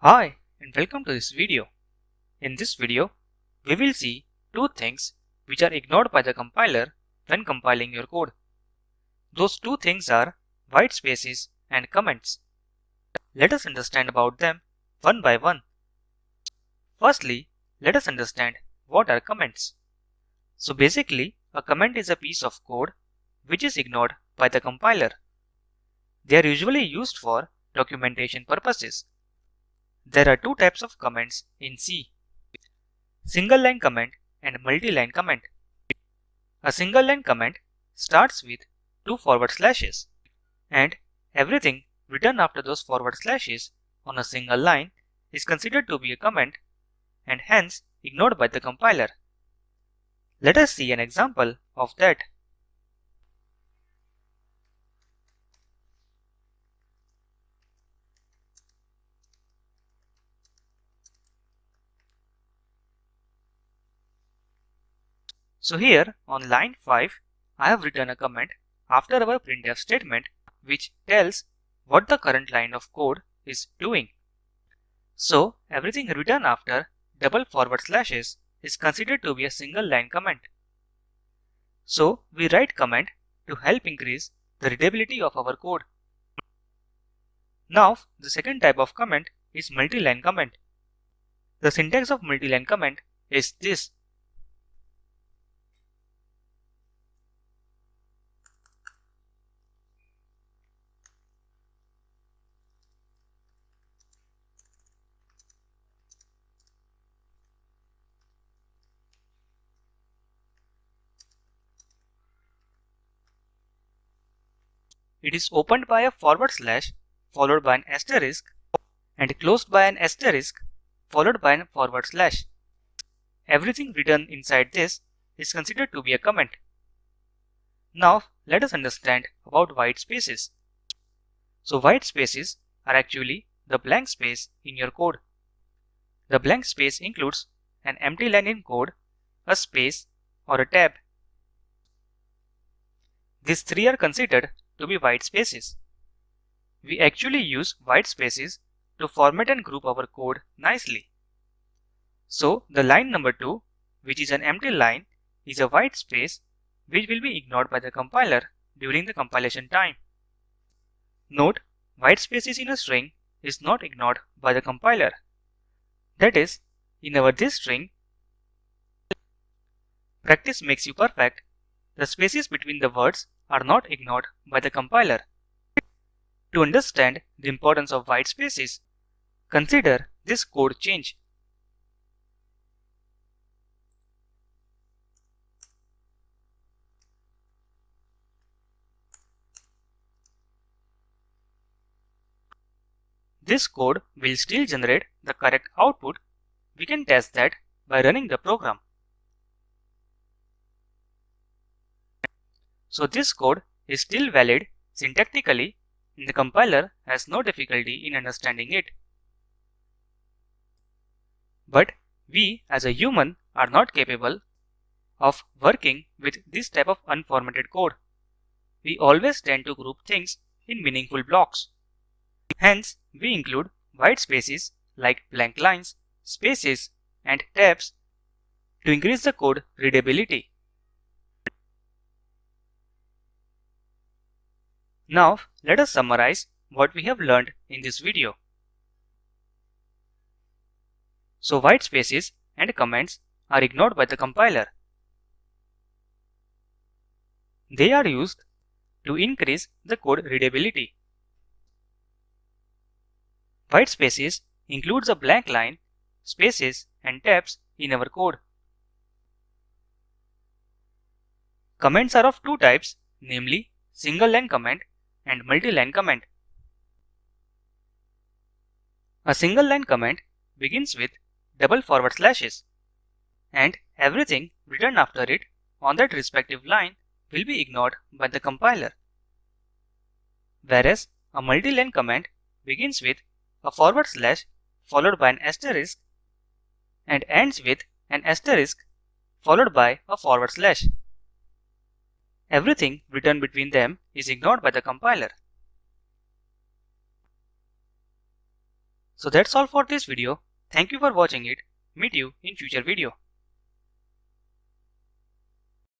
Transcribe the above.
Hi and welcome to this video. In this video, we will see two things which are ignored by the compiler when compiling your code. Those two things are white spaces and comments. Let us understand about them one by one. Firstly, let us understand what are comments. So basically, a comment is a piece of code which is ignored by the compiler. They are usually used for documentation purposes. There are two types of comments in C: single line comment and multi-line comment. A single line comment starts with two forward slashes, and everything written after those forward slashes on a single line is considered to be a comment and hence ignored by the compiler. Let us see an example of that. So here on line 5, I have written a comment after our printf statement which tells what the current line of code is doing. So everything written after double forward slashes is considered to be a single line comment. So we write comment to help increase the readability of our code. Now the second type of comment is multi-line comment. The syntax of multi-line comment is this. It is opened by a forward slash followed by an asterisk and closed by an asterisk followed by a forward slash. Everything written inside this is considered to be a comment. Now let us understand about white spaces. So white spaces are actually the blank space in your code. The blank space includes an empty line in code, a space, or a tab. These three are considered to be white spaces. We actually use white spaces to format and group our code nicely. So the line number 2, which is an empty line, is a white space which will be ignored by the compiler during the compilation time. Note, white spaces in a string is not ignored by the compiler. That is, in our this string, practice makes you perfect, the spaces between the words are not ignored by the compiler. To understand the importance of white spaces, consider this code change. This code will still generate the correct output. We can test that by running the program. So this code is still valid syntactically and the compiler has no difficulty in understanding it. But we as a human are not capable of working with this type of unformatted code. We always tend to group things in meaningful blocks. Hence, we include white spaces like blank lines, spaces, and tabs to increase the code readability. Now, let us summarize what we have learned in this video. So, white spaces and comments are ignored by the compiler. They are used to increase the code readability. White spaces includes a blank line, spaces, and tabs in our code. Comments are of two types, namely single line comment and multi-line comment. A single line comment begins with double forward slashes, and everything written after it on that respective line will be ignored by the compiler. Whereas a multi-line comment begins with a forward slash followed by an asterisk and ends with an asterisk followed by a forward slash. Everything written between them is ignored by the compiler. So that's all for this video. Thank you for watching it. Meet you in future video.